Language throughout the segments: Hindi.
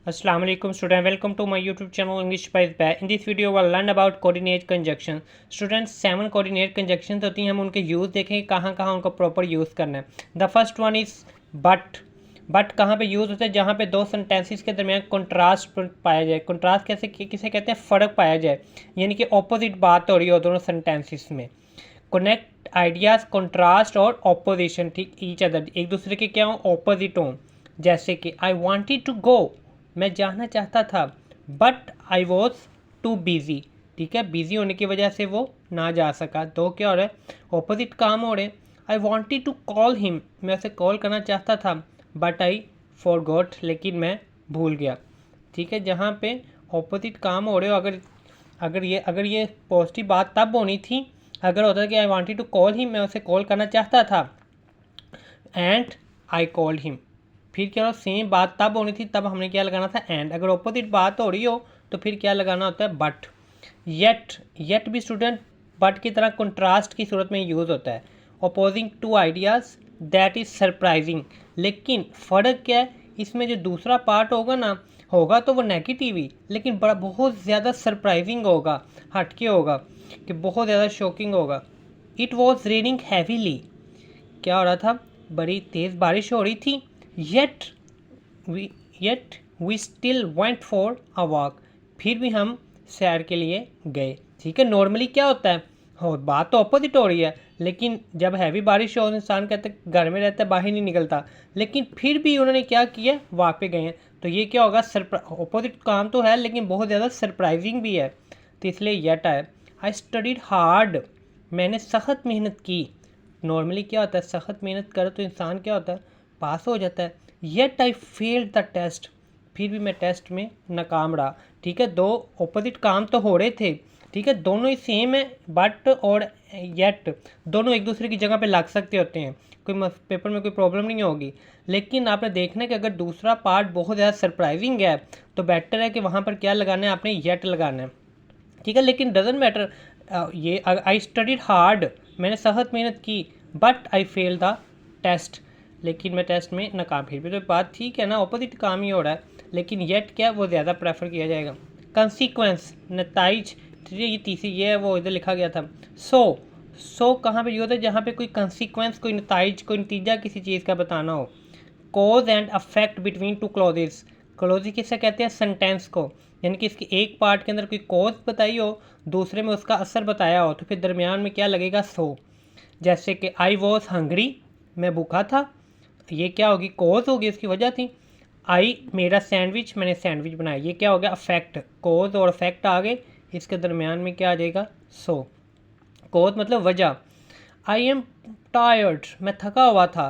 Assalamu alaikum student, welcome to my YouTube channel English by Bay. In this video we'll learn about coordinate conjunction. Students 7 coordinate conjunctions होती हैं, हम उनके यूज़ देखेंगे कहाँ कहाँ उनको प्रॉपर यूज़ करना है. The first one is but. But कहाँ पे यूज़ होता है? जहाँ पे दो सेंटेंसेस के दरमियान कंट्रास्ट पाया जाए. कंट्रास्ट कैसे किसे कहते हैं? फ़र्क पाया जाए, यानी कि ऑपोजिट बात हो रही हो दोनों सेंटेंसेस में. कनेक्ट आइडियाज़, कंट्रास्ट और ऑपोजिशन, ठीक ईच अदर, एक दूसरे के क्या हो? ऑपोजिट हों. जैसे कि आई वांटेड टू गो, मैं जाना चाहता था, but I was too busy. ठीक है, बिज़ी होने की वजह से वो ना जा सका. तो क्या हो रहा है? ऑपोजिट काम हो रहे हैं. I wanted to call him, मैं उसे कॉल करना चाहता था, बट आई फॉरगॉट, लेकिन मैं भूल गया. ठीक है, जहाँ पे ऑपोजिट काम हो रहे हो, अगर ये पॉजिटिव बात तब होनी थी अगर होता कि I wanted to call him, मैं उसे कॉल करना चाहता था, एंड आई कॉल्ड हिम. फिर क्या हो? सेम बात तब होनी थी, तब हमने क्या लगाना था? एंड. अगर ऑपोजिट बात हो रही हो तो फिर क्या लगाना होता है? बट. येट भी स्टूडेंट बट की तरह कंट्रास्ट की सूरत में यूज़ होता है. Opposing two ideas that is surprising. लेकिन फ़र्क क्या है? इसमें जो दूसरा पार्ट होगा ना, होगा तो वो नेगेटिव ही, लेकिन बड़ा बहुत ज़्यादा सरप्राइजिंग होगा, हटके होगा, कि बहुत ज़्यादा शॉकिंग होगा. It was raining heavily. क्या हो रहा था? बड़ी तेज़ बारिश हो रही थी. Yet we still went for a walk. फिर भी हम सैर के लिए गए. ठीक है, नॉर्मली क्या होता है? हो बात तो अपोजिट हो रही है, लेकिन जब हैवी बारिश हो इंसान कहते घर में रहता है, बाहर नहीं निकलता, लेकिन फिर भी उन्होंने क्या किया? वॉक पे गए हैं. तो ये क्या होगा? अपोजिट काम तो है, लेकिन बहुत ज़्यादा सरप्राइजिंग भी है, तो इसलिए येट आया. आई स्टडीड हार्ड, मैंने सख्त मेहनत की. नॉर्मली क्या होता है? सख्त मेहनत करे तो इंसान क्या होता है? पास हो जाता है. Yet I failed the test, फिर भी मैं टेस्ट में नाकाम रहा. ठीक है, दो ऑपोजिट काम तो हो रहे थे. ठीक है, दोनों ही सेम है, बट और येट दोनों एक दूसरे की जगह पे लग सकते होते हैं, कोई पेपर में कोई प्रॉब्लम नहीं होगी. लेकिन आपने देखना है कि अगर दूसरा पार्ट बहुत ज़्यादा सरप्राइजिंग है तो बेटर है कि वहाँ पर क्या लगाना है? आपने येट लगाना है. ठीक है, लेकिन डजेंट मैटर. ये आई स्टडीड हार्ड, मैंने सख्त मेहनत की, but I fail the test, लेकिन मैं टेस्ट में नाकाम. फिर भी तो बात ठीक है ना, ऑपोजिट काम ही हो रहा है, लेकिन येट क्या वो ज़्यादा प्रेफर किया जाएगा. कंसीक्वेंस, नताइज, ये तीसरी ये है, वो इधर लिखा गया था. सो कहाँ पे यूज़ होता है? जहाँ पे कोई कंसीक्वेंस, कोई नताइज, कोई नतीजा किसी चीज़ का बताना हो. Cause and affect between two clauses. Clause किसे कहते हैं? सेंटेंस को, यानी कि इसके एक पार्ट के अंदर कोई कॉज बताई हो, दूसरे में उसका असर बताया हो, तो फिर दरमियान में क्या लगेगा? सो. जैसे कि आई वॉज हंग्री, मैं भूखा था, ये क्या होगी? कॉज होगी, उसकी वजह थी. आई मेरा सैंडविच, मैंने सैंडविच बनाया, ये क्या हो गया? अफेक्ट. कॉज और अफेक्ट आ गए, इसके दरमियान में क्या आ जाएगा? सो. कॉज मतलब वजह. आई एम टायर्ड, मैं थका हुआ था,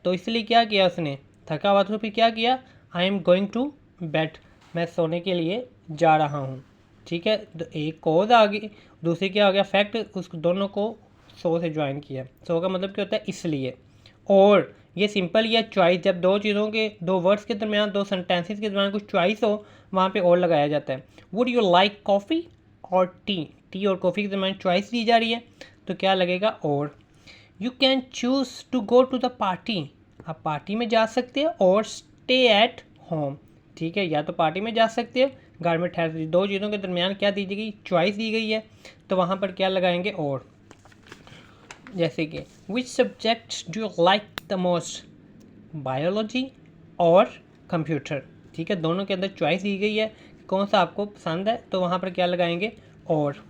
तो इसलिए क्या किया उसने? थका हुआ था, तो फिर क्या किया? I am going to bed, मैं सोने के लिए जा रहा हूँ. ठीक है, तो एक कॉज आ गई, दूसरी क्या आ गया? फैक्ट. उस दोनों को सो से ज्वाइन किया. सो का मतलब क्या होता है? इसलिए. और ये सिंपल ही है. चॉइस, जब दो चीज़ों के, दो वर्ड्स के दरमियान, दो सेंटेंसेस के दरमियान कुछ चॉइस हो, वहाँ पे और लगाया जाता है. वुड यू लाइक कॉफ़ी और टी. टी और कॉफ़ी के दरमियान चॉइस दी जा रही है, तो क्या लगेगा? और. You can choose to go to the party, आप पार्टी में जा सकते हैं, और स्टे एट होम. ठीक है, या तो पार्टी में जा सकते हैं, घर में ठहर सकते. दो चीज़ों के दरमियान क्या दी गई? चॉइस दी गई है, तो वहाँ पर क्या लगाएंगे? और. जैसे कि which subject do you like the most, biology और कंप्यूटर. ठीक है, दोनों के अंदर चॉइस दी गई है, कौन सा आपको पसंद है, तो वहाँ पर क्या लगाएंगे? और.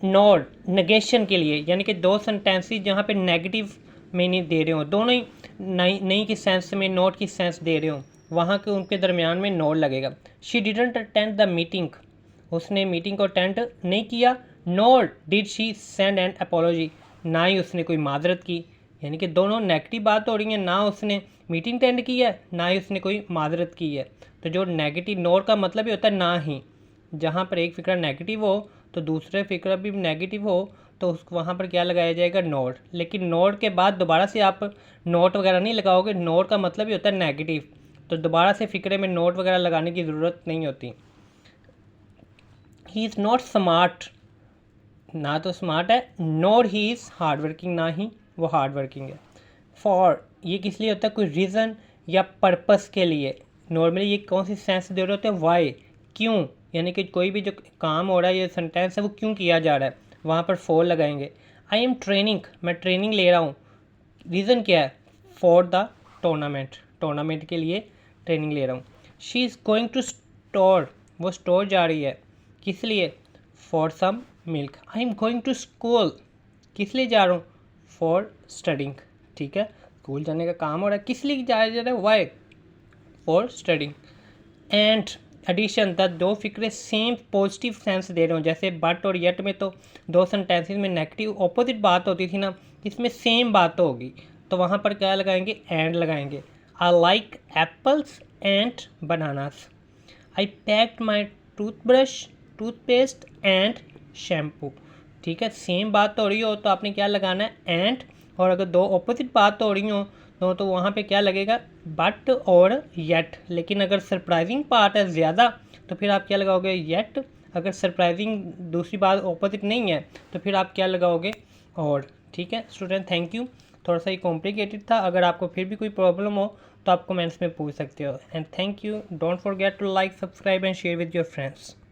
नॉट, नेगेशन के लिए, यानी कि दो सेंटेंसेस जहाँ पे नेगेटिव मीनिंग दे रहे हो, दोनों ही नहीं की सेंस में नॉट की सेंस दे रहे हो, वहाँ के उनके दरमियान में नॉट लगेगा. She didn't attend the meeting, उसने मीटिंग को अटेंड नहीं किया. Not did she send an apology, ना ही उसने कोई माजरत की. यानी कि दोनों नेगेटिव बात हो रही है, ना उसने मीटिंग अटेंड की है, ना ही उसने कोई माजरत की है. तो जो नेगेटिव, नॉट का मतलब ही होता है ना ही. जहाँ पर एक फिक्रा नेगेटिव हो तो दूसरे फिक्रा भी नेगेटिव हो, तो उस वहाँ पर क्या लगाया जाएगा? नोट. लेकिन नोट के बाद दोबारा से आप नोट वगैरह नहीं लगाओगे, नोट का मतलब ही होता है नेगेटिव, तो दोबारा से फिक्रे में नोट वगैरह लगाने की ज़रूरत नहीं होती. ही इज़ नॉट स्मार्ट, ना तो स्मार्ट है, nor he is hard working, ना ही वो हार्ड वर्किंग है. फॉर, ये किस लिए होता है? कोई रीज़न या पर्पस के लिए. नॉर्मली ये कौन सी सेंस दे रहे होते हैं, वाई, क्यों, यानी कि कोई भी जो काम हो रहा है, ये सेंटेंस है वो क्यों किया जा रहा है, वहाँ पर फॉर लगाएंगे। आई एम ट्रेनिंग, मैं ट्रेनिंग ले रहा हूँ, रीज़न क्या है, फॉर द टूर्नामेंट, टूर्नामेंट के लिए ट्रेनिंग ले रहा हूँ। She is going to store, वो स्टोर जा रही है, किस लिए, for some milk. I am going to school, किस लिए जा रहा हूँ, फॉर स्टडिंग, ठीक है, स्कूल जाने का काम हो रहा है, किस लिए जा रहा है, why, for studying. And addition, the दो फिक्रे सेम पॉजिटिव सेंस दे रहे हो, जैसे बट और येट में तो दो सेंटेंसेस में नेगेटिव ऑपोजिट बात होती थी ना, इसमें सेम बात होगी, तो वहाँ पर क्या लगाएंगे, एंड लगाएंगे। I like apples and bananas. I packed my toothbrush, toothpaste and shampoo, ठीक है, सेम बात हो रही हो तो आपने क्या लगाना है, एंड, और अगर दो ऑपोजिट बात हो रही हो तो वहाँ पे क्या लगेगा, बट और येट। लेकिन अगर सरप्राइजिंग पार्ट है ज़्यादा तो फिर आप क्या लगाओगे, येट। अगर सरप्राइजिंग दूसरी बात ऑपोजिट नहीं है तो फिर आप क्या लगाओगे, और। ठीक है स्टूडेंट, थैंक यू। थोड़ा सा ये कॉम्प्लिकेटेड था, अगर आपको फिर भी कोई प्रॉब्लम हो तो आप कमेंट्स में पूछ सकते हो। And thank you, don't forget to like, subscribe and share with your friends.